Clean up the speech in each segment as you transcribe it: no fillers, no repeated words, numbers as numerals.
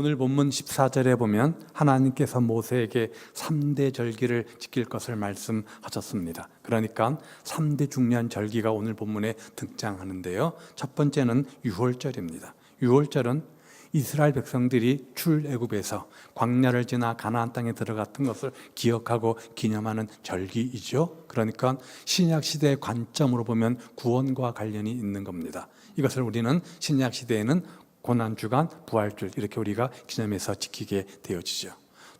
오늘 본문 14절에 보면 하나님께서 모세에게 3대 절기를 지킬 것을 말씀하셨습니다. 그러니까 3대 중요한 절기가 오늘 본문에 등장하는데요. 첫 번째는 유월절입니다. 유월절은 이스라엘 백성들이 출애굽에서 광야를 지나 가나안 땅에 들어갔던 것을 기억하고 기념하는 절기이죠. 그러니까 신약 시대의 관점으로 보면 구원과 관련이 있는 겁니다. 이것을 우리는 신약 시대에는 고난주간, 부활절 이렇게 우리가 기념해서 지키게 되어지죠.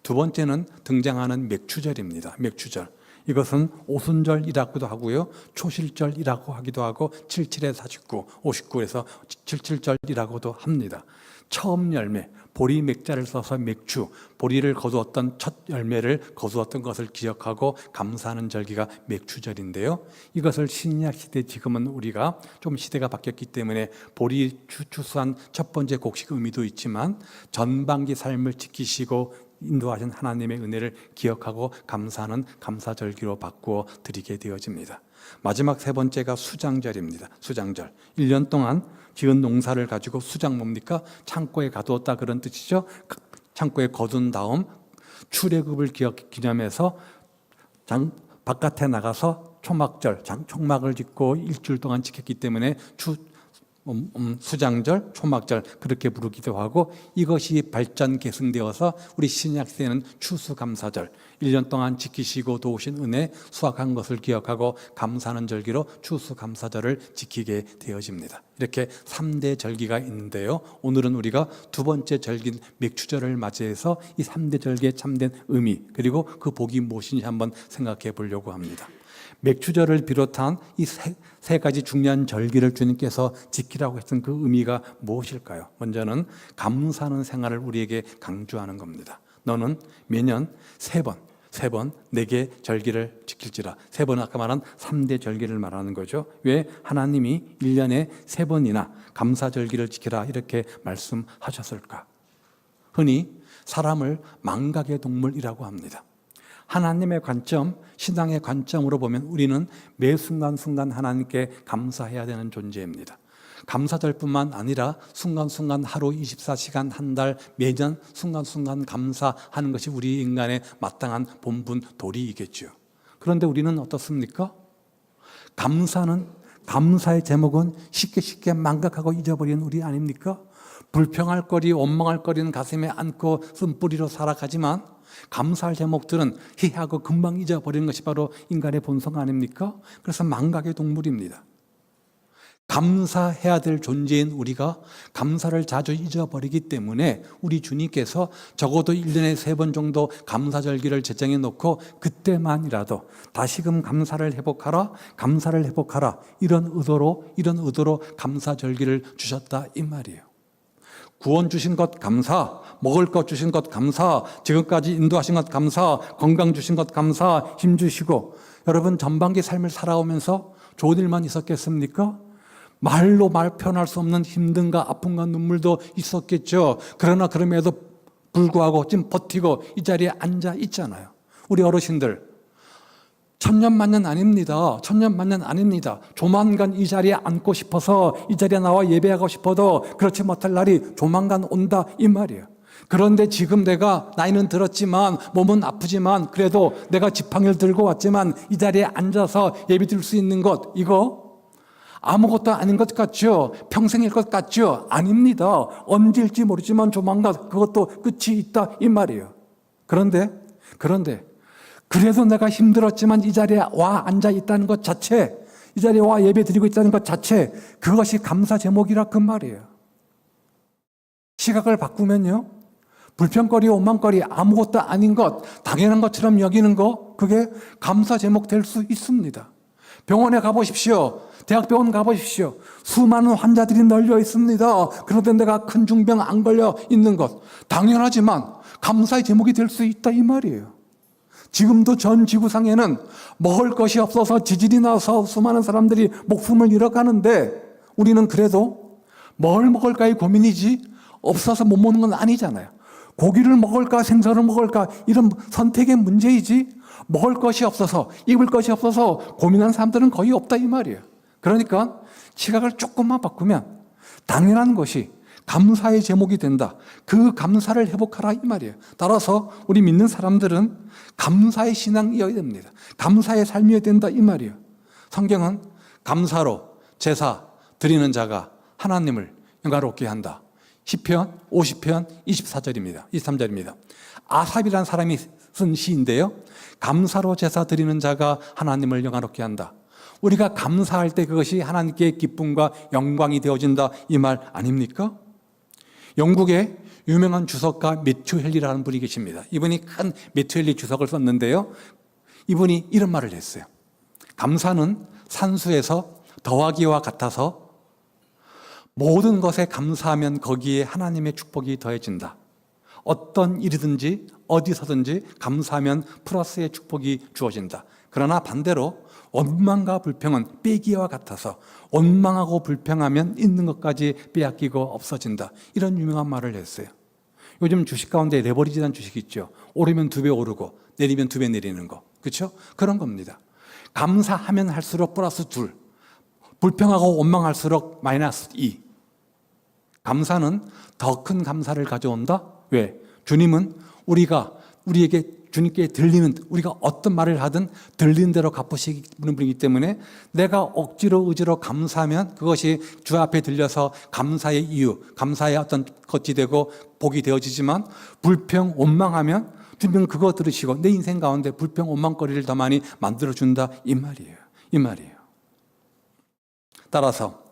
두 번째는 등장하는 맥추절입니다. 맥추절. 이것은 오순절이라고도 하고요, 초실절이라고 하기도 하고 77에 49, 59에서 77절이라고도 합니다. 처음 열매, 보리 맥자를 써서 맥추, 보리를 거두었던 첫 열매를 거두었던 것을 기억하고 감사하는 절기가 맥추절인데요. 이것을 신약 시대 지금은 우리가 좀 시대가 바뀌었기 때문에 보리 추수한 첫 번째 곡식 의미도 있지만 전반기 삶을 지키시고 인도하신 하나님의 은혜를 기억하고 감사하는 감사절기로 바꾸어 드리게 되어집니다. 마지막 세 번째가 수장절입니다. 수장절. 1년 동안 지은 농사를 가지고 수장 뭡니까? 창고에 가두었다 그런 뜻이죠. 창고에 거둔 다음 출애굽을 기념해서 바깥에 나가서 초막절, 총막을 짓고 일주일 동안 지켰기 때문에 수장절, 초막절 그렇게 부르기도 하고, 이것이 발전 계승되어서 우리 신약 시대는 추수감사절, 1년 동안 지키시고 도우신 은혜 수확한 것을 기억하고 감사하는 절기로 추수감사절을 지키게 되어집니다. 이렇게 3대 절기가 있는데요, 오늘은 우리가 두 번째 절기인 맥추절을 맞이해서 이 3대 절기의 참된 의미 그리고 그 복이 무엇인지 한번 생각해 보려고 합니다. 맥추절을 비롯한 이 세 가지 중요한 절기를 주님께서 지키라고 했던 그 의미가 무엇일까요? 먼저는 감사하는 생활을 우리에게 강조하는 겁니다. 너는 매년 세 번 내게 절기를 지킬지라. 세 번 아까 말한 3대 절기를 말하는 거죠. 왜 하나님이 1년에 3번이나 감사절기를 지키라 이렇게 말씀하셨을까? 흔히 사람을 망각의 동물이라고 합니다. 하나님의 관점, 신앙의 관점으로 보면 우리는 매 순간순간 하나님께 감사해야 되는 존재입니다. 감사절뿐만 아니라 순간순간 하루 24시간 한 달 매년 순간순간 감사하는 것이 우리 인간의 마땅한 본분 도리이겠죠. 그런데 우리는 어떻습니까? 감사의 제목은 쉽게 망각하고 잊어버리는 우리 아닙니까? 불평할 거리, 원망할 거리는 가슴에 안고 쓴뿌리로 살아가지만 감사할 제목들은 희하고 금방 잊어버리는 것이 바로 인간의 본성 아닙니까? 그래서 망각의 동물입니다. 감사해야 될 존재인 우리가 감사를 자주 잊어버리기 때문에 우리 주님께서 적어도 1년에 3번 정도 감사절기를 제정해 놓고 그때만이라도 다시금 감사를 회복하라 이런 의도로 감사절기를 주셨다 이 말이에요. 구원 주신 것 감사, 먹을 것 주신 것 감사, 지금까지 인도하신 것 감사, 건강 주신 것 감사, 힘 주시고, 여러분 전반기 삶을 살아오면서 좋은 일만 있었겠습니까? 말로 표현할 수 없는 힘듦과 아픔과 눈물도 있었겠죠. 그러나 그럼에도 불구하고 지금 버티고 이 자리에 앉아 있잖아요. 우리 어르신들 천년만년 아닙니다. 조만간 이 자리에 앉고 싶어서 이 자리에 나와 예배하고 싶어도 그렇지 못할 날이 조만간 온다 이 말이에요. 그런데 지금 내가 나이는 들었지만 몸은 아프지만 그래도 내가 지팡이를 들고 왔지만 이 자리에 앉아서 예배 드릴 수 있는 것, 이거 아무것도 아닌 것 같죠? 평생일 것 같죠? 아닙니다. 언제일지 모르지만 조만간 그것도 끝이 있다 이 말이에요. 그런데 그래도 내가 힘들었지만 이 자리에 와 앉아 있다는 것 자체, 이 자리에 와 예배 드리고 있다는 것 자체, 그것이 감사 제목이라 그 말이에요. 시각을 바꾸면요, 불평거리, 원망거리, 아무것도 아닌 것, 당연한 것처럼 여기는 거, 그게 감사 제목 될 수 있습니다. 병원에 가보십시오. 대학병원 가보십시오. 수많은 환자들이 널려 있습니다. 그런데 내가 큰 중병 안 걸려 있는 것, 당연하지만 감사의 제목이 될 수 있다 이 말이에요. 지금도 전 지구상에는 먹을 것이 없어서 지진이 나서 수많은 사람들이 목숨을 잃어가는데 우리는 그래도 뭘 먹을까의 고민이지 없어서 못 먹는 건 아니잖아요. 고기를 먹을까 생선을 먹을까 이런 선택의 문제이지 먹을 것이 없어서 입을 것이 없어서 고민하는 사람들은 거의 없다 이 말이에요. 그러니까 시각을 조금만 바꾸면 당연한 것이 감사의 제목이 된다. 그 감사를 회복하라 이 말이에요. 따라서 우리 믿는 사람들은 감사의 신앙이어야 됩니다. 감사의 삶이어야 된다 이 말이에요. 성경은 감사로 제사 드리는 자가 하나님을 영광롭게 한다. 시편 50편 23절입니다. 아삽이라는 사람이 쓴 시인데요. 감사로 제사 드리는 자가 하나님을 영광롭게 한다. 우리가 감사할 때 그것이 하나님께 기쁨과 영광이 되어진다 이 말 아닙니까? 영국의 유명한 주석가 매튜 헨리라는 분이 계십니다. 이분이 큰 매튜 헨리 주석을 썼는데요. 이분이 이런 말을 했어요. 감사는 산수에서 더하기와 같아서 모든 것에 감사하면 거기에 하나님의 축복이 더해진다. 어떤 일이든지 어디서든지 감사하면 플러스의 축복이 주어진다. 그러나 반대로 원망과 불평은 빼기와 같아서 원망하고 불평하면 있는 것까지 빼앗기고 없어진다. 이런 유명한 말을 했어요. 요즘 주식 가운데 레버리지라는 주식이 있죠. 오르면 2배 오르고 내리면 2배 내리는 거. 그렇죠? 그런 겁니다. 감사하면 할수록 플러스 2, 불평하고 원망할수록 마이너스 2. 감사는 더 큰 감사를 가져온다. 왜? 주님은 우리에게 주님께 들리는, 우리가 어떤 말을 하든 들리는 대로 갚으시는 분이기 때문에 내가 억지로 의지로 감사하면 그것이 주 앞에 들려서 감사의 이유, 감사의 어떤 것이 되고 복이 되어지지만 불평, 원망하면 주님은 그거 들으시고 내 인생 가운데 불평, 원망거리를 더 많이 만들어준다 이 말이에요. 따라서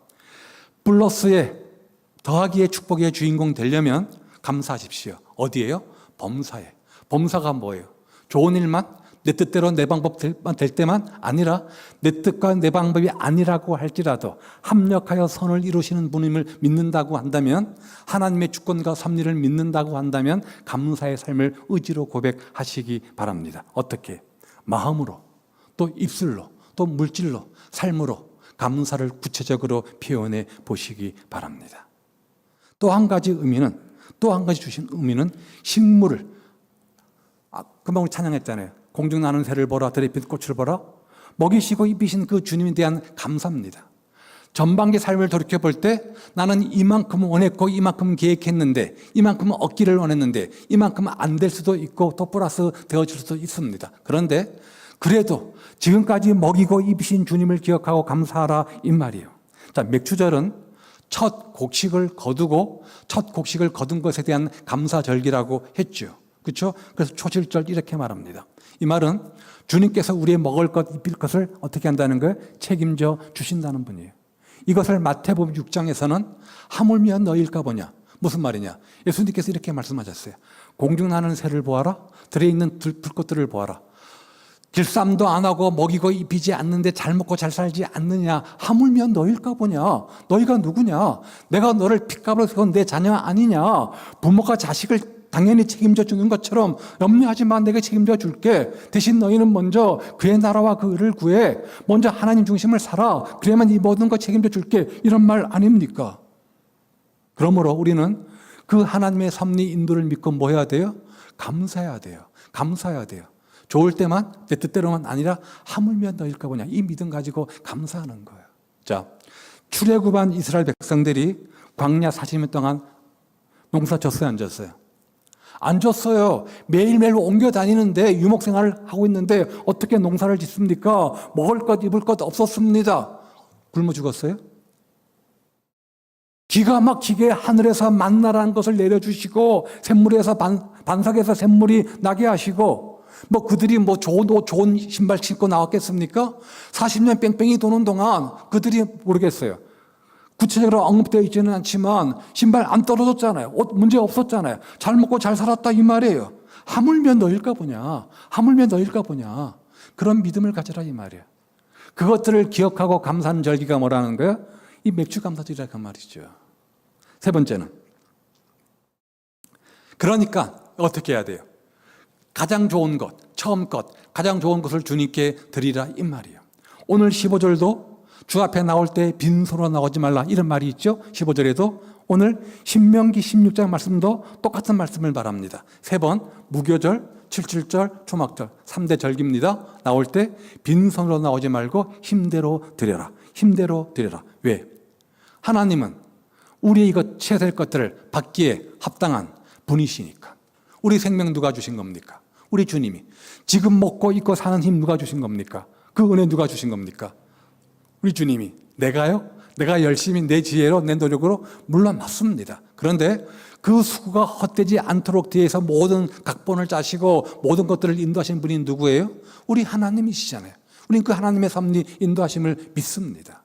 플러스의 더하기의 축복의 주인공 되려면 감사하십시오. 어디에요? 범사에. 범사가 뭐예요? 좋은 일만 내 뜻대로 내 방법만 될 때만 아니라 내 뜻과 내 방법이 아니라고 할지라도 합력하여 선을 이루시는 분임을 믿는다고 한다면, 하나님의 주권과 섭리를 믿는다고 한다면 감사의 삶을 의지로 고백하시기 바랍니다. 어떻게? 마음으로, 또 입술로, 또 물질로, 삶으로 감사를 구체적으로 표현해 보시기 바랍니다. 또 한 가지 주신 의미는 식물을, 금방 우리 찬양했잖아요. 공중 나는 새를 보라, 들에 핀 꽃을 보라. 먹이시고 입히신 그 주님에 대한 감사입니다. 전반기 삶을 돌이켜 볼 때 나는 이만큼 원했고 이만큼 계획했는데 이만큼 얻기를 원했는데 이만큼 안 될 수도 있고 또 플러스 되어질 수도 있습니다. 그런데 그래도 지금까지 먹이고 입히신 주님을 기억하고 감사하라 이 말이에요. 자, 맥주절은 첫 곡식을 거둔 것에 대한 감사절기라고 했죠. 그렇죠? 그래서 초실절 이렇게 말합니다. 이 말은 주님께서 우리의 먹을 것, 입힐 것을 어떻게 한다는 거예요? 책임져 주신다는 분이에요. 이것을 마태복음 6장에서는 하물며 너희일까 보냐. 무슨 말이냐? 예수님께서 이렇게 말씀하셨어요. 공중 나는 새를 보아라. 들에 있는 불꽃들을 보아라. 길쌈도 안 하고 먹이고 입히지 않는데 잘 먹고 잘 살지 않느냐. 하물며 너희일까 보냐. 너희가 누구냐. 내가 너를 핏값으로 세운 내 자녀 아니냐. 부모가 자식을 당연히 책임져 주는 것처럼 염려하지 마, 내가 책임져 줄게. 대신 너희는 먼저 그의 나라와 그 의를 구해. 먼저 하나님 중심을 살아. 그래야만 이 모든 거 책임져 줄게. 이런 말 아닙니까? 그러므로 우리는 그 하나님의 섭리 인도를 믿고 뭐 해야 돼요? 감사해야 돼요. 좋을 때만 내 뜻대로만 아니라 하물며 너희일까 보냐. 이 믿음 가지고 감사하는 거예요. 자, 출애굽한 이스라엘 백성들이 광야 40년 동안 농사 졌어요, 안 졌어요? 안 졌어요. 매일매일 옮겨 다니는데 유목 생활을 하고 있는데 어떻게 농사를 짓습니까? 먹을 것, 입을 것 없었습니다. 굶어 죽었어요? 기가 막히게 하늘에서 만나라는 것을 내려주시고 샘물에서 반석에서 샘물이 나게 하시고, 뭐 그들이 뭐 좋은 옷, 좋은 신발 신고 나왔겠습니까? 40년 뺑뺑이 도는 동안 그들이 모르겠어요. 구체적으로 언급되어 있지는 않지만 신발 안 떨어졌잖아요. 옷 문제 없었잖아요. 잘 먹고 잘 살았다 이 말이에요. 하물며 너일까 보냐. 그런 믿음을 가져라 이 말이에요. 그것들을 기억하고 감사하는 절기가 뭐라는 거예요? 이 맥주 감사절이라 그 말이죠. 세 번째는, 그러니까 어떻게 해야 돼요? 가장 좋은 것, 처음 것, 가장 좋은 것을 주님께 드리라 이 말이에요. 오늘 15절도 주 앞에 나올 때 빈손으로 나오지 말라 이런 말이 있죠. 15절에도 오늘 신명기 16장 말씀도 똑같은 말씀을 말합니다. 세 번 무교절, 77절, 초막절 3대 절기입니다. 나올 때 빈손으로 나오지 말고 힘대로 드려라. 왜? 하나님은 우리의 이것 최소의 것들을 받기에 합당한 분이시니까. 우리 생명 누가 주신 겁니까? 우리 주님이. 지금 먹고 입고 사는 힘 누가 주신 겁니까? 그 은혜 누가 주신 겁니까? 우리 주님이. 내가요? 내가 열심히 내 지혜로 내 노력으로? 물론 맞습니다. 그런데 그 수고가 헛되지 않도록 뒤에서 모든 각본을 짜시고 모든 것들을 인도하신 분이 누구예요? 우리 하나님이시잖아요. 우리는 그 하나님의 섭리 인도하심을 믿습니다.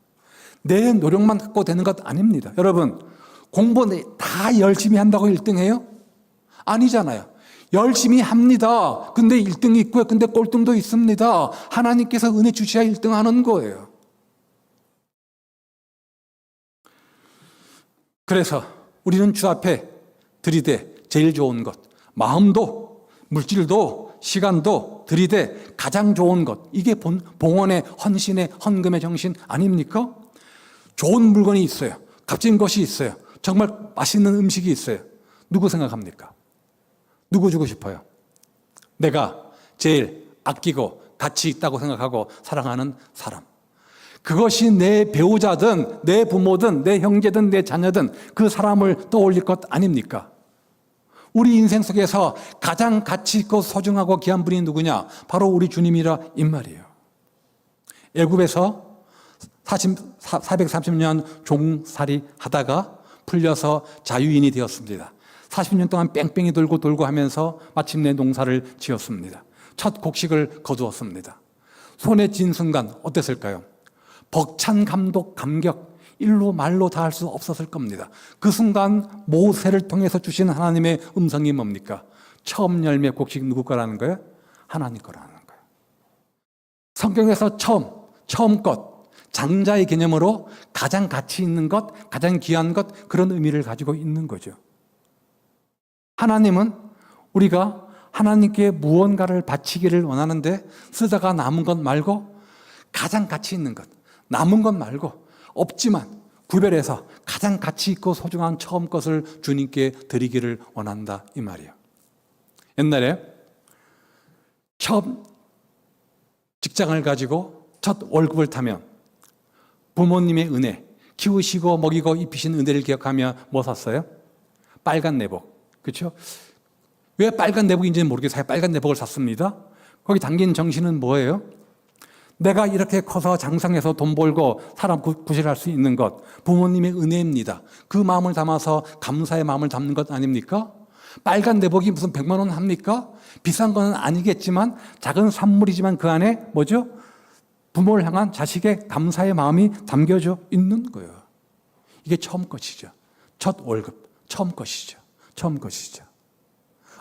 내 노력만 갖고 되는 것 아닙니다. 여러분, 공부 다 열심히 한다고 1등해요? 아니잖아요. 열심히 합니다. 근데 1등이 있고요. 근데 꼴등도 있습니다. 하나님께서 은혜 주셔야 1등하는 거예요. 그래서 우리는 주 앞에 들이대 제일 좋은 것, 마음도 물질도 시간도 들이대 가장 좋은 것, 이게 봉헌의 헌신의 헌금의 정신 아닙니까? 좋은 물건이 있어요. 값진 것이 있어요. 정말 맛있는 음식이 있어요. 누구 생각합니까? 누구 주고 싶어요? 내가 제일 아끼고 가치 있다고 생각하고 사랑하는 사람. 그것이 내 배우자든 내 부모든 내 형제든 내 자녀든 그 사람을 떠올릴 것 아닙니까? 우리 인생 속에서 가장 가치 있고 소중하고 귀한 분이 누구냐? 바로 우리 주님이라 이 말이에요. 애굽에서 430년 종살이 하다가 풀려서 자유인이 되었습니다. 40년 동안 뺑뺑이 돌고 하면서 마침내 농사를 지었습니다. 첫 곡식을 거두었습니다. 손에 쥔 순간 어땠을까요? 벅찬 감격, 일로 말로 다 할 수 없었을 겁니다. 그 순간 모세를 통해서 주신 하나님의 음성이 뭡니까? 처음 열매 곡식 누구 거라는 거예요? 하나님 거라는 거예요. 성경에서 처음 것, 장자의 개념으로 가장 가치 있는 것, 가장 귀한 것, 그런 의미를 가지고 있는 거죠. 하나님은 우리가 하나님께 무언가를 바치기를 원하는데 쓰다가 남은 것 말고 가장 가치 있는 것, 남은 것 말고 없지만 구별해서 가장 가치 있고 소중한 처음 것을 주님께 드리기를 원한다 이 말이에요. 옛날에 처음 직장을 가지고 첫 월급을 타면 부모님의 은혜, 키우시고 먹이고 입히신 은혜를 기억하며 뭐 샀어요? 빨간 내복. 그렇죠? 왜 빨간 내복인지는 모르겠어요. 빨간 내복을 샀습니다. 거기 담긴 정신은 뭐예요? 내가 이렇게 커서 장상해서 돈 벌고 사람 구실할 수 있는 것, 부모님의 은혜입니다. 그 마음을 담아서 감사의 마음을 담는 것 아닙니까? 빨간 내복이 무슨 100만 원 합니까? 비싼 건 아니겠지만 작은 선물이지만 그 안에 뭐죠? 부모를 향한 자식의 감사의 마음이 담겨져 있는 거예요. 이게 처음 것이죠. 첫 월급, 처음 것이죠.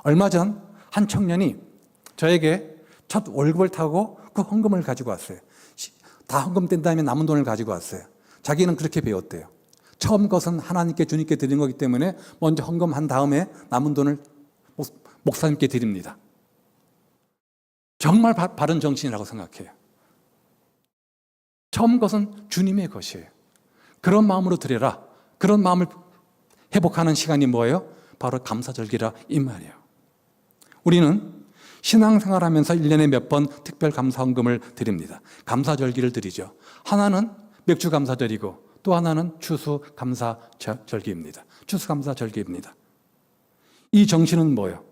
얼마 전 한 청년이 저에게 첫 월급을 타고 그 헌금을 가지고 왔어요. 다 헌금된 다음에 남은 돈을 가지고 왔어요. 자기는 그렇게 배웠대요. 처음 것은 하나님께 주님께 드린 거기 때문에 먼저 헌금한 다음에 남은 돈을 목사님께 드립니다. 정말 바른 정신이라고 생각해요. 처음 것은 주님의 것이에요. 그런 마음으로 드려라. 그런 마음을 회복하는 시간이 뭐예요? 바로 감사절기라 이 말이에요. 우리는 신앙생활하면서 1년에 몇 번 특별 감사헌금을 드립니다. 감사절기를 드리죠. 하나는 맥주 감사절이고 또 하나는 추수 감사절기입니다. 추수감사절기입니다. 이 정신은 뭐예요?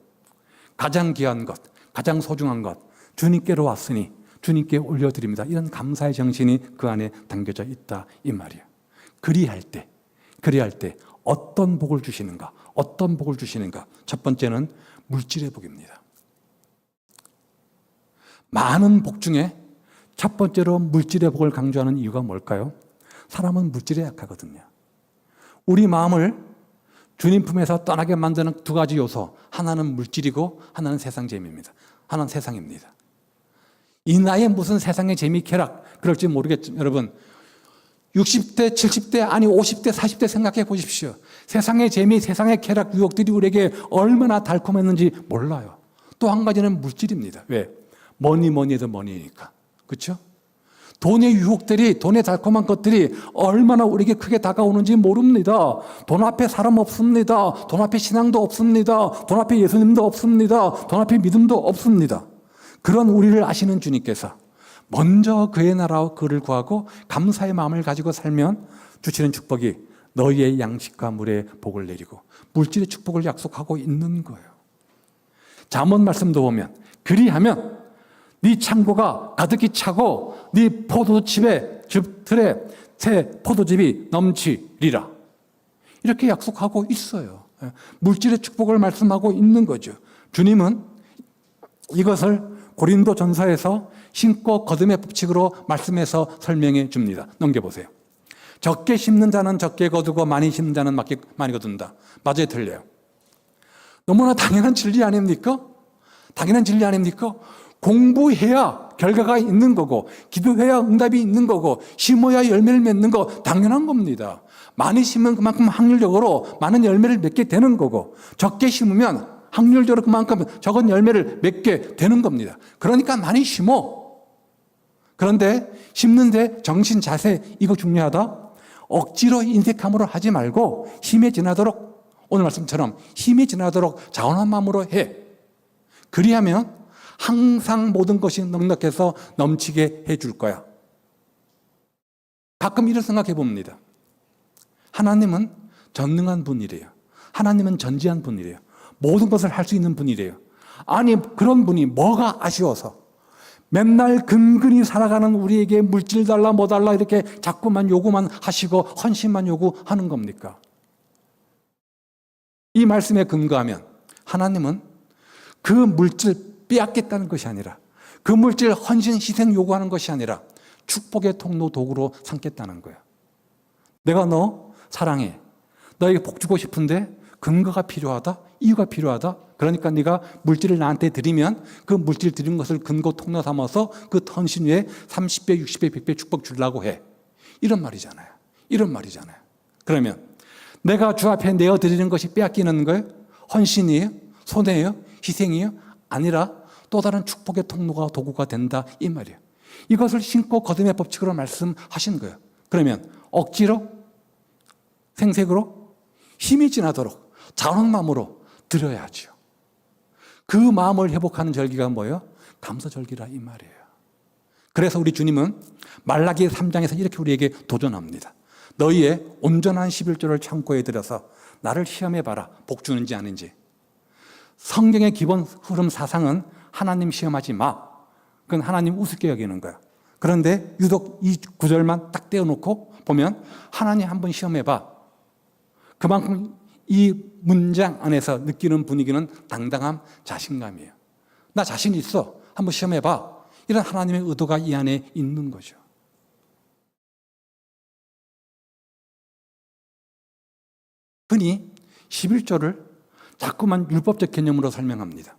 가장 귀한 것, 가장 소중한 것, 주님께로 왔으니 주님께 올려드립니다. 이런 감사의 정신이 그 안에 담겨져 있다 이 말이에요. 그리할 때 어떤 복을 주시는가? 첫 번째는 물질의 복입니다. 많은 복 중에 첫 번째로 물질의 복을 강조하는 이유가 뭘까요? 사람은 물질에 약하거든요. 우리 마음을 주님 품에서 떠나게 만드는 두 가지 요소, 하나는 물질이고 하나는 세상 재미입니다. 하나는 세상입니다. 이 나이에 무슨 세상의 재미 쾌락 그럴지 모르겠지만 여러분 60대, 70대, 아니 50대, 40대 생각해 보십시오. 세상의 재미, 세상의 쾌락, 유혹들이 우리에게 얼마나 달콤했는지 몰라요. 또 한 가지는 물질입니다. 왜? 뭐니 해도 머니니까. 그렇죠? 돈의 유혹들이, 돈의 달콤한 것들이 얼마나 우리에게 크게 다가오는지 모릅니다. 돈 앞에 사람 없습니다. 돈 앞에 신앙도 없습니다. 돈 앞에 예수님도 없습니다. 돈 앞에 믿음도 없습니다. 그런 우리를 아시는 주님께서 먼저 그의 나라와 그를 구하고 감사의 마음을 가지고 살면 주시는 축복이 너희의 양식과 물에 복을 내리고 물질의 축복을 약속하고 있는 거예요. 잠언 말씀도 보면 그리하면 네 창고가 가득히 차고 네 포도즙에 들에 새 포도즙이 넘치리라. 이렇게 약속하고 있어요. 물질의 축복을 말씀하고 있는 거죠. 주님은 이것을 고린도 전서에서 심고 거둠의 법칙으로 말씀해서 설명해 줍니다. 넘겨보세요. 적게 심는 자는 적게 거두고 많이 심는 자는 많이 거둔다. 맞아요, 틀려요? 너무나 당연한 진리 아닙니까? 당연한 진리 아닙니까? 공부해야 결과가 있는 거고, 기도해야 응답이 있는 거고, 심어야 열매를 맺는 거 당연한 겁니다. 많이 심으면 그만큼 확률적으로 많은 열매를 맺게 되는 거고, 적게 심으면 확률적으로 그만큼 적은 열매를 맺게 되는 겁니다. 그러니까 많이 심어. 그런데 심는데 정신, 자세 이거 중요하다. 억지로 인색함으로 하지 말고 힘에 지나도록, 오늘 말씀처럼 힘에 지나도록 자원한 마음으로 해. 그리하면 항상 모든 것이 넉넉해서 넘치게 해줄 거야. 가끔 이런 생각해 봅니다. 하나님은 전능한 분이래요. 하나님은 전지한 분이래요. 모든 것을 할 수 있는 분이래요. 아니, 그런 분이 뭐가 아쉬워서 맨날 근근히 살아가는 우리에게 물질 달라 뭐 달라 이렇게 자꾸만 요구만 하시고 헌신만 요구하는 겁니까? 이 말씀에 근거하면 하나님은 그 물질 빼앗겠다는 것이 아니라, 그 물질 헌신 희생 요구하는 것이 아니라 축복의 통로 도구로 삼겠다는 거예요. 내가 너 사랑해. 너에게 복 주고 싶은데 근거가 필요하다? 이유가 필요하다? 그러니까 네가 물질을 나한테 드리면 그 물질 드린 것을 근거 통로 삼아서 그 헌신 위에 30배, 60배, 100배 축복 주려고 해. 이런 말이잖아요. 이런 말이잖아요. 그러면 내가 주 앞에 내어 드리는 것이 빼앗기는 거예요? 헌신이에요? 손해예요? 희생이에요? 아니라 또 다른 축복의 통로가 도구가 된다 이 말이에요. 이것을 심고 거둠의 법칙으로 말씀하신 거예요. 그러면 억지로 생색으로 힘이 지나도록 자원한 마음으로 드려야죠. 그 마음을 회복하는 절기가 뭐예요? 감사절기라 이 말이에요. 그래서 우리 주님은 말라기 3장에서 이렇게 우리에게 도전합니다. 너희의 온전한 11조를 창고에 들여서 나를 시험해봐라. 복 주는지 아닌지. 성경의 기본 흐름 사상은 하나님 시험하지 마. 그건 하나님 우습게 여기는 거야. 그런데 유독 이 구절만 딱 떼어놓고 보면 하나님 한번 시험해봐. 그만큼 이 문장 안에서 느끼는 분위기는 당당함, 자신감이에요. 나 자신 있어. 한번 시험해봐. 이런 하나님의 의도가 이 안에 있는 거죠. 흔히 11조를 자꾸만 율법적 개념으로 설명합니다.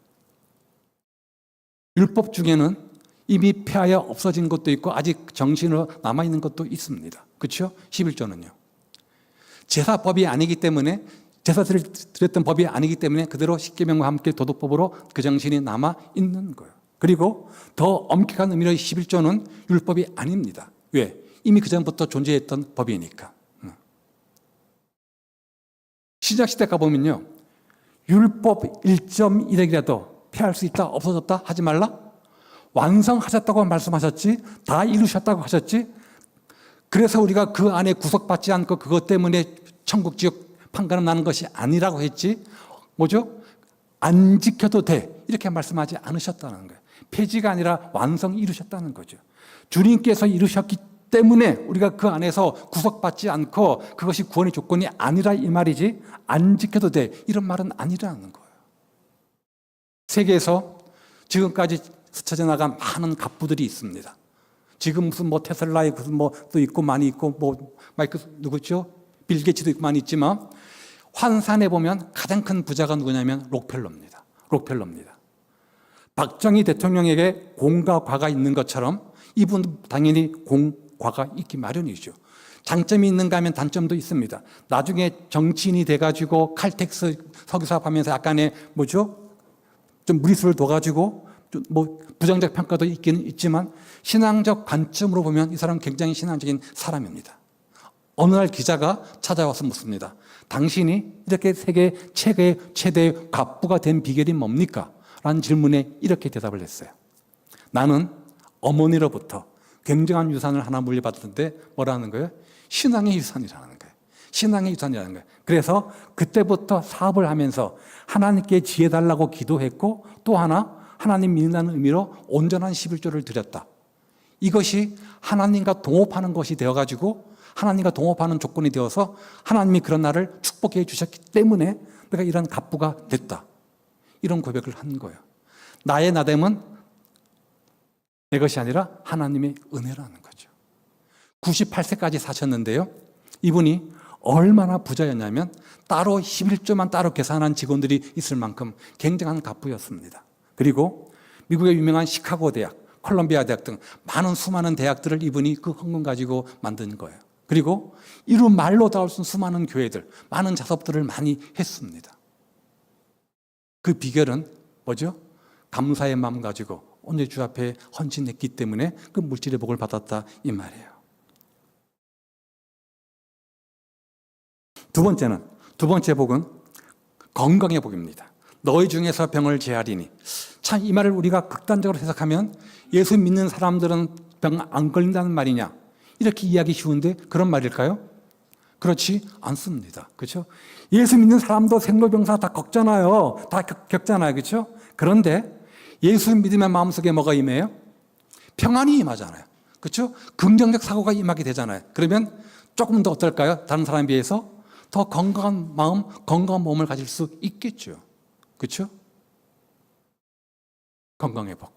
율법 중에는 이미 폐하여 없어진 것도 있고 아직 정신으로 남아있는 것도 있습니다. 그렇죠? 11조는요. 제사법이 아니기 때문에, 제사 드렸던 법이 아니기 때문에 그대로 십계명과 함께 도덕법으로 그 정신이 남아있는 거예요. 그리고 더 엄격한 의미로 11조는 율법이 아닙니다. 왜? 이미 그전부터 존재했던 법이니까. 신약시대 가보면요, 율법 1.1핵이라도 폐할 수 있다, 없어졌다 하지 말라? 완성하셨다고 말씀하셨지, 다 이루셨다고 하셨지. 그래서 우리가 그 안에 구속받지 않고 그것 때문에 천국 지옥 판가름 나는 것이 아니라고 했지. 뭐죠? 안 지켜도 돼, 이렇게 말씀하지 않으셨다는 거예요. 폐지가 아니라 완성 이루셨다는 거죠. 주님께서 이루셨기 때문에 우리가 그 안에서 구속받지 않고 그것이 구원의 조건이 아니라 이 말이지, 안 지켜도 돼 이런 말은 아니라는 거예요. 세계에서 지금까지 스쳐져 나간 많은 갑부들이 있습니다. 지금 무슨 뭐 테슬라에 무슨 뭐 또 있고 많이 있고 뭐 마이크 누구죠? 빌 게이츠도 있고 많이 있지만 환산해 보면 가장 큰 부자가 누구냐면 록펠러입니다. 록펠러입니다. 박정희 대통령에게 공과 과가 있는 것처럼 이분 당연히 공과가 있기 마련이죠. 장점이 있는가 하면 단점도 있습니다. 나중에 정치인이 돼가지고 칼텍스 석유사업하면서 약간의 뭐죠? 좀 무리수를 둬가지고 좀 뭐 부정적 평가도 있기는 있지만 신앙적 관점으로 보면 이 사람은 굉장히 신앙적인 사람입니다. 어느 날 기자가 찾아와서 묻습니다. 당신이 이렇게 세계 최대의 갑부가 된 비결이 뭡니까? 라는 질문에 이렇게 대답을 했어요. 나는 어머니로부터 굉장한 유산을 하나 물려받았는데 뭐라는 거예요? 신앙의 유산이라는 거예요. 신앙의 유산이라는 거예요. 그래서 그때부터 사업을 하면서 하나님께 지혜 달라고 기도했고, 또 하나 하나님 믿는다는 의미로 온전한 11조를 드렸다. 이것이 하나님과 동업하는 것이 되어가지고 하나님과 동업하는 조건이 되어서 하나님이 그런 나를 축복해 주셨기 때문에 내가 이런 갑부가 됐다. 이런 고백을 한 거예요. 나의 나됨은 내 것이 아니라 하나님의 은혜라는 거죠. 98세까지 사셨는데요. 이분이 얼마나 부자였냐면 따로 11조만 따로 계산한 직원들이 있을 만큼 굉장한 갑부였습니다. 그리고 미국의 유명한 시카고 대학, 콜롬비아 대학 등 많은 수많은 대학들을 이분이 그 헌금 가지고 만든 거예요. 그리고 이루 말로 닿을 수 있는 수많은 교회들, 많은 자섭들을 많이 했습니다. 그 비결은 뭐죠? 감사의 마음 가지고 오늘 주 앞에 헌신했기 때문에 그 물질의 복을 받았다 이 말이에요. 두 번째 복은 건강의 복입니다. 너희 중에서 병을 제하리니. 참 이 말을 우리가 극단적으로 해석하면 예수 믿는 사람들은 병 안 걸린다는 말이냐 이렇게 이해하기 쉬운데 그런 말일까요? 그렇지 않습니다. 그렇죠? 예수 믿는 사람도 생로병사 다 겪잖아요. 다 겪잖아요. 그렇죠? 그런데 예수 믿음의 마음속에 뭐가 임해요? 평안이 임하잖아요. 그렇죠? 긍정적 사고가 임하게 되잖아요. 그러면 조금 더 어떨까요? 다른 사람에 비해서 더 건강한 마음, 건강한 몸을 가질 수 있겠죠. 그렇죠? 건강의 복.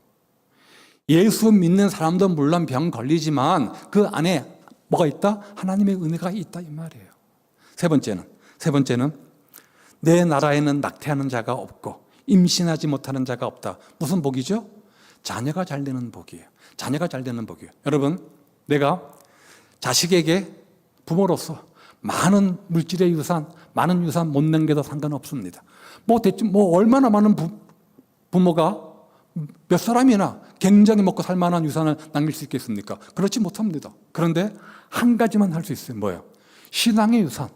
예수 믿는 사람도 물론 병 걸리지만 그 안에 뭐가 있다? 하나님의 은혜가 있다 이 말이에요. 세 번째는 내 나라에는 낙태하는 자가 없고 임신하지 못하는 자가 없다. 무슨 복이죠? 자녀가 잘 되는 복이에요. 자녀가 잘 되는 복이에요. 여러분, 내가 자식에게 부모로서 많은 물질의 유산, 많은 유산 못 남겨도 상관없습니다. 대충 얼마나 많은 부모가 몇 사람이나 굉장히 먹고 살 만한 유산을 남길 수 있겠습니까? 그렇지 못합니다. 그런데 한 가지만 할 수 있어요. 뭐예요? 신앙의 유산.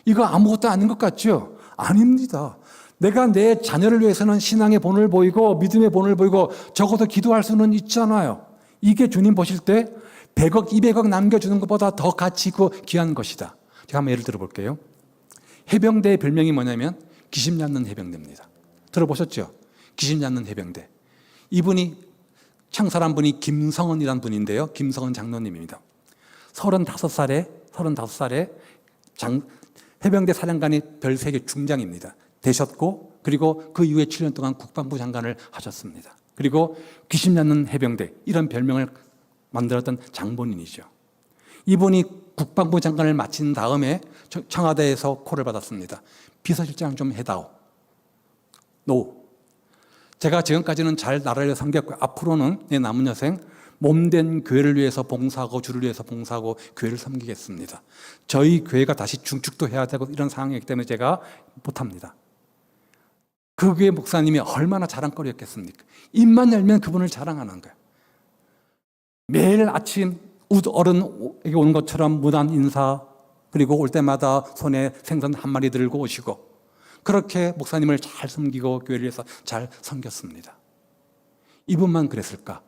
이거 아무것도 아닌 것 같죠? 아닙니다. 내가 내 자녀를 위해서는 신앙의 본을 보이고 믿음의 본을 보이고 적어도 기도할 수는 있잖아요. 이게 주님 보실 때 100억, 200억 남겨주는 것보다 더 가치 있고 귀한 것이다. 제가 한번 예를 들어볼게요. 해병대의 별명이 뭐냐면 귀신 잡는 해병대입니다. 들어보셨죠? 귀신 잡는 해병대. 이분이 창설한 분이 김성은이라는 분인데요. 김성은 장로님입니다. 35살에 해병대 사령관이 별 3개 중장입니다. 되셨고 그리고 그 이후에 7년 동안 국방부 장관을 하셨습니다. 그리고 귀신 잡는 해병대 이런 별명을 만들었던 장본인이죠. 이분이 국방부 장관을 마친 다음에 청와대에서 콜을 받았습니다. 비서실장 좀 해다오. 노. 제가 지금까지는 잘 나라를 섬겼고 앞으로는 내 남은 여생 몸된 교회를 위해서 봉사하고 주를 위해서 봉사하고 교회를 섬기겠습니다. 저희 교회가 다시 중축도 해야 되고 이런 상황이기 때문에 제가 못합니다. 그 교회 목사님이 얼마나 자랑거리였겠습니까? 입만 열면 그분을 자랑하는 거예요. 매일 아침 어른에게 오는 것처럼 무단 인사, 그리고 올 때마다 손에 생선 한 마리 들고 오시고 그렇게 목사님을 잘 섬기고 교회를 위해서 잘 섬겼습니다. 이분만 그랬을까?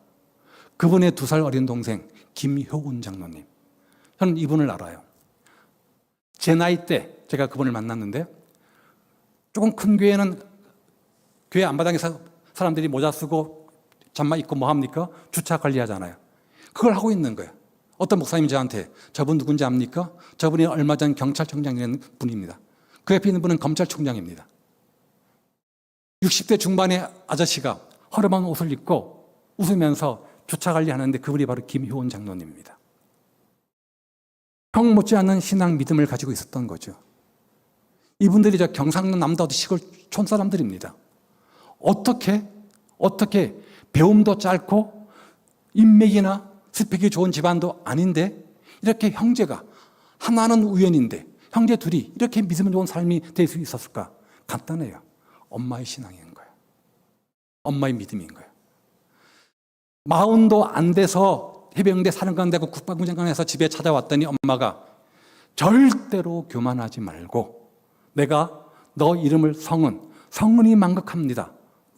그분의 2살 어린 동생 김효운 장로님. 저는 이분을 알아요. 제 나이 때 제가 그분을 만났는데 조금 큰 교회는 교회 앞마당에서 사람들이 모자 쓰고 잠바 입고 뭐 합니까? 주차 관리하잖아요. 그걸 하고 있는 거예요. 어떤 목사님이 저한테 저분 누군지 압니까? 저분이 얼마 전 경찰청장이라는 분입니다. 그 옆에 있는 분은 검찰총장입니다. 60대 중반의 아저씨가 허름한 옷을 입고 웃으면서 주차 관리하는데 그분이 바로 김효원 장로님입니다. 형 못지않은 신앙 믿음을 가지고 있었던 거죠. 이분들이 저 경상도 남도도 시골 촌사람들입니다. 어떻게 배움도 짧고 인맥이나 스펙이 좋은 집안도 아닌데 이렇게 형제가 하나는 우연인데 형제 둘이 이렇게 믿음 좋은 삶이 될 수 있었을까? 간단해요. 엄마의 신앙인 거예요. 엄마의 믿음인 거예요. 마흔도 안 돼서 해병대 사령관 되고 국방부 장관에서 집에 찾아왔더니 엄마가 절대로 교만하지 말고 내가 너 이름을 성은이 망극합니다.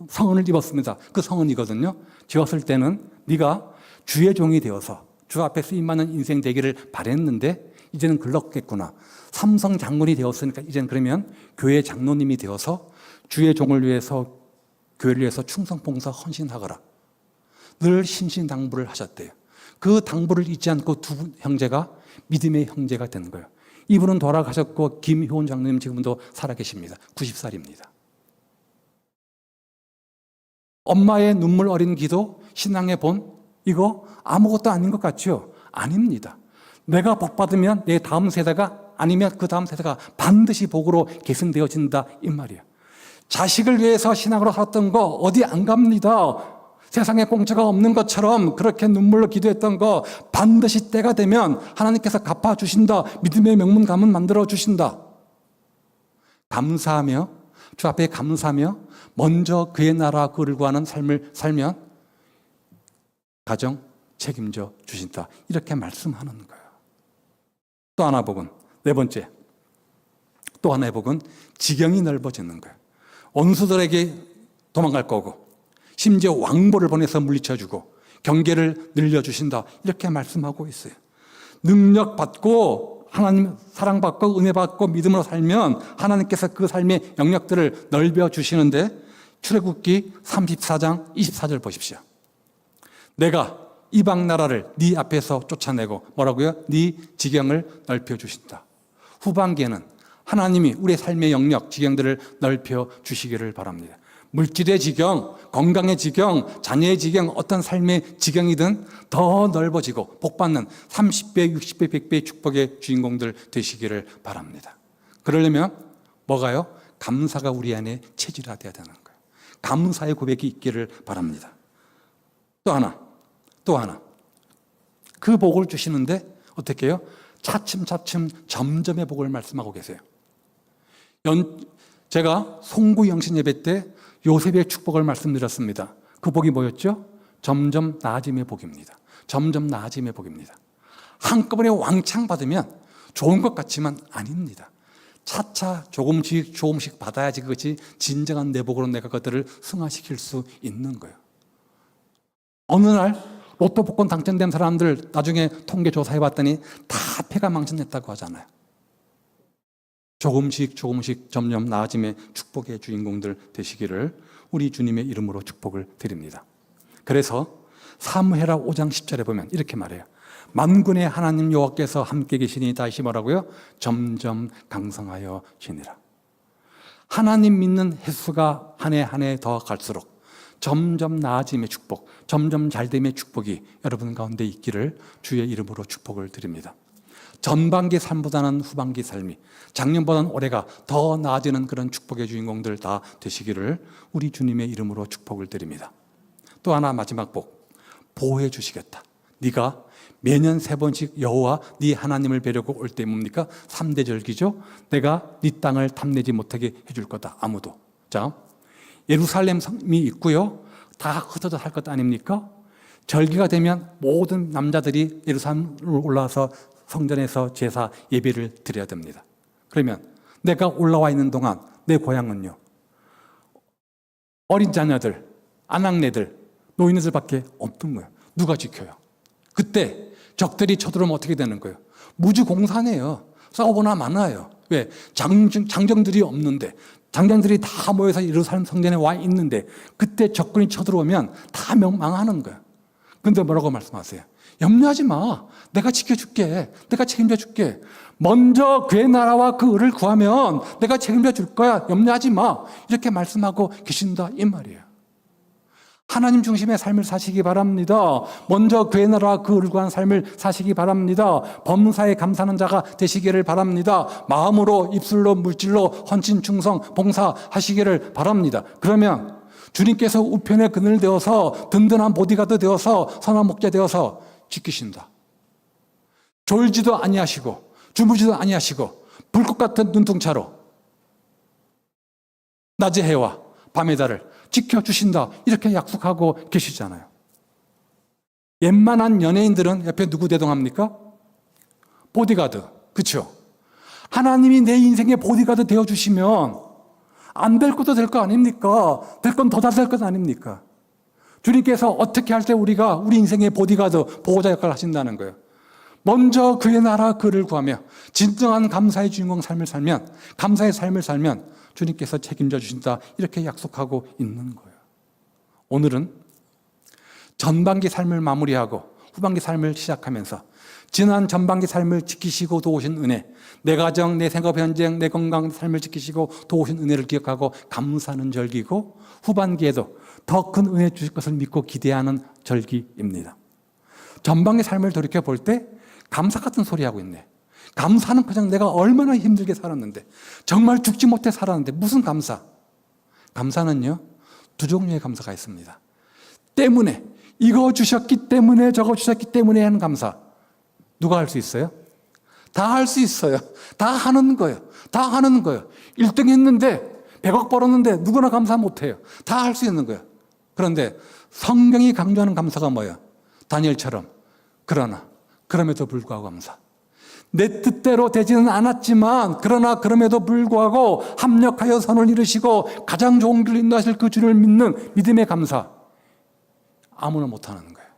성은을 입었습니다. 그 성은이거든요. 지었을 때는 네가 주의 종이 되어서 주 앞에 쓰임받는 인생 되기를 바랬는데 이제는 글렀겠구나. 삼성 장군이 되었으니까 이제는 그러면 교회 장로님이 되어서 주의 종을 위해서, 교회를 위해서 충성, 봉사, 헌신하거라. 늘 신신당부를 하셨대요. 그 당부를 잊지 않고 두 형제가 믿음의 형제가 된 거예요. 이분은 돌아가셨고 김효은 장로님 지금도 살아계십니다. 90살입니다. 엄마의 눈물 어린 기도, 신앙의 본, 이거 아무것도 아닌 것 같죠? 아닙니다. 내가 복 받으면 내 다음 세대가, 아니면 그 다음 세대가 반드시 복으로 계승되어진다 이 말이에요. 자식을 위해서 신앙으로 살았던 거 어디 안 갑니다. 세상에 공짜가 없는 것처럼 그렇게 눈물로 기도했던 거 반드시 때가 되면 하나님께서 갚아주신다. 믿음의 명문 가문 만들어 주신다. 감사하며, 주 앞에 감사하며 먼저 그의 나라 그를 구하는 삶을 살면 가정 책임져 주신다. 이렇게 말씀하는 거예요. 또 하나 복은, 네 번째, 또 하나의 복은 지경이 넓어지는 거예요. 원수들에게 도망갈 거고, 심지어 왕보를 보내서 물리쳐주고 경계를 늘려주신다. 이렇게 말씀하고 있어요. 능력 받고 하나님 사랑받고 은혜받고 믿음으로 살면 하나님께서 그 삶의 영역들을 넓혀주시는데, 출애굽기 34장 24절 보십시오. 내가 이방 나라를 네 앞에서 쫓아내고, 뭐라고요? 네 지경을 넓혀주신다. 후반기에는 하나님이 우리의 삶의 영역, 지경들을 넓혀주시기를 바랍니다. 물질의 지경, 건강의 지경, 자녀의 지경, 어떤 삶의 지경이든 더 넓어지고 복받는 30배, 60배, 100배의 축복의 주인공들 되시기를 바랍니다. 그러려면 뭐가요? 감사가 우리 안에 체질화되어야 되는 거예요. 감사의 고백이 있기를 바랍니다. 또 하나. 그 복을 주시는데 어떻게 해요? 차츰차츰 점점의 복을 말씀하고 계세요. 제가 송구 영신 예배 때 요셉의 축복을 말씀드렸습니다. 그 복이 뭐였죠? 점점 나아짐의 복입니다. 점점 나아짐의 복입니다. 한꺼번에 왕창 받으면 좋은 것 같지만 아닙니다. 차차 조금씩 받아야지 그것이 진정한 내 복으로 내가 그것들을 승화시킬 수 있는 거예요. 어느 날 로또 복권 당첨된 사람들 나중에 통계 조사해봤더니 다 패가 망신냈다고 하잖아요. 조금씩 점점 나아짐의 축복의 주인공들 되시기를 우리 주님의 이름으로 축복을 드립니다. 그래서 사무엘하 5장 10절에 보면 이렇게 말해요. 만군의 하나님 여호와께서 함께 계시니, 다시 뭐라고요? 점점 강성하여 지니라. 하나님 믿는 횟수가 한 해 한 해 더 갈수록 점점 나아짐의 축복, 점점 잘됨의 축복이 여러분 가운데 있기를 주의 이름으로 축복을 드립니다. 전반기 삶보다는 후반기 삶이, 작년보다는 올해가 더 나아지는 그런 축복의 주인공들 다 되시기를 우리 주님의 이름으로 축복을 드립니다. 또 하나 마지막 복, 보호해 주시겠다. 네가 매년 3번씩 여호와 네 하나님을 뵈려고 올 때 뭡니까? 3대 절기죠. 내가 네 땅을 탐내지 못하게 해줄 거다. 아무도. 자, 예루살렘 성이 있고요. 다 흩어져 살 것 아닙니까? 절기가 되면 모든 남자들이 예루살렘으로 올라와서 성전에서 제사 예배를 드려야 됩니다. 그러면 내가 올라와 있는 동안 내 고향은요, 어린 자녀들, 아낙네들, 노인들밖에 없는 거예요. 누가 지켜요? 그때 적들이 쳐들어오면 어떻게 되는 거예요? 무주공산이에요. 싸우거나 많아요. 왜? 장정들이 없는데, 장정들이 다 모여서 예루살렘 성전에 와 있는데 그때 적군이 쳐들어오면 다 망하는 거예요. 근데 뭐라고 말씀하세요? 염려하지 마. 내가 지켜줄게. 내가 책임져 줄게. 먼저 그의 나라와 그 의를 구하면 내가 책임져 줄 거야. 염려하지 마. 이렇게 말씀하고 계신다 이 말이에요. 하나님 중심의 삶을 사시기 바랍니다. 먼저 그의 나라와 그 의를 구하는 삶을 사시기 바랍니다. 범사에 감사하는 자가 되시기를 바랍니다. 마음으로, 입술로, 물질로 헌신, 충성, 봉사하시기를 바랍니다. 그러면 주님께서 우편의 그늘 되어서 든든한 보디가드 되어서 선한 목자 되어서 지키신다. 졸지도 아니하시고 주무지도 아니하시고 불꽃 같은 눈동차로 낮의 해와 밤의 달을 지켜주신다. 이렇게 약속하고 계시잖아요. 웬만한 연예인들은 옆에 누구 대동합니까? 보디가드. 그렇죠? 하나님이 내 인생의 보디가드 되어주시면 안 될 것도 될 거 아닙니까? 될 건 더 다 될 것 아닙니까? 주님께서 어떻게 할 때 우리가 우리 인생의 보디가드, 보호자 역할을 하신다는 거예요. 먼저 그의 나라 그를 구하며 진정한 감사의 주인공 삶을 살면, 감사의 삶을 살면 주님께서 책임져 주신다, 이렇게 약속하고 있는 거예요. 오늘은 전반기 삶을 마무리하고 후반기 삶을 시작하면서 지난 전반기 삶을 지키시고 도우신 은혜, 내 가정, 내 생업 현장, 내 건강 삶을 지키시고 도우신 은혜를 기억하고 감사하는 절기고, 후반기에도 더 큰 은혜 주실 것을 믿고 기대하는 절기입니다. 전반기 삶을 돌이켜 볼 때 감사 같은 소리 하고 있네. 감사는 그냥 내가 얼마나 힘들게 살았는데, 정말 죽지 못해 살았는데 무슨 감사? 감사는요, 두 종류의 감사가 있습니다. 때문에, 이거 주셨기 때문에, 저거 주셨기 때문에 하는 감사. 누가 할 수 있어요? 다 할 수 있어요. 다 하는 거예요. 다 하는 거예요. 1등 했는데 100억 벌었는데 누구나 감사 못해요. 다 할 수 있는 거예요. 그런데 성경이 강조하는 감사가 뭐예요? 다니엘처럼 그러나 그럼에도 불구하고 감사. 내 뜻대로 되지는 않았지만 그러나 그럼에도 불구하고 합력하여 선을 이루시고 가장 좋은 길로 인도하실 그 주를 믿는 믿음의 감사. 아무나 못하는 거예요.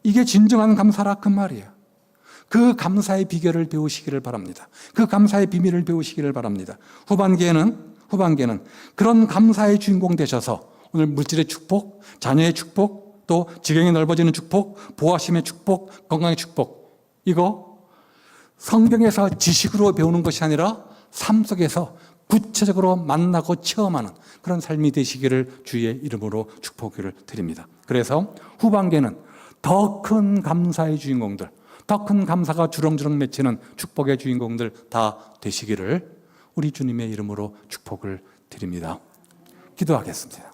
이게 진정한 감사라 그 말이에요. 그 감사의 비결을 배우시기를 바랍니다. 그 감사의 비밀을 배우시기를 바랍니다. 후반기에는 그런 감사의 주인공 되셔서 오늘 물질의 축복, 자녀의 축복, 또 지경이 넓어지는 축복, 보호하심의 축복, 건강의 축복, 이거 성경에서 지식으로 배우는 것이 아니라 삶 속에서 구체적으로 만나고 체험하는 그런 삶이 되시기를 주의 이름으로 축복을 드립니다. 그래서 후반기에는 더 큰 감사의 주인공들, 더 큰 감사가 주렁주렁 맺히는 축복의 주인공들 다 되시기를 우리 주님의 이름으로 축복을 드립니다. 기도하겠습니다.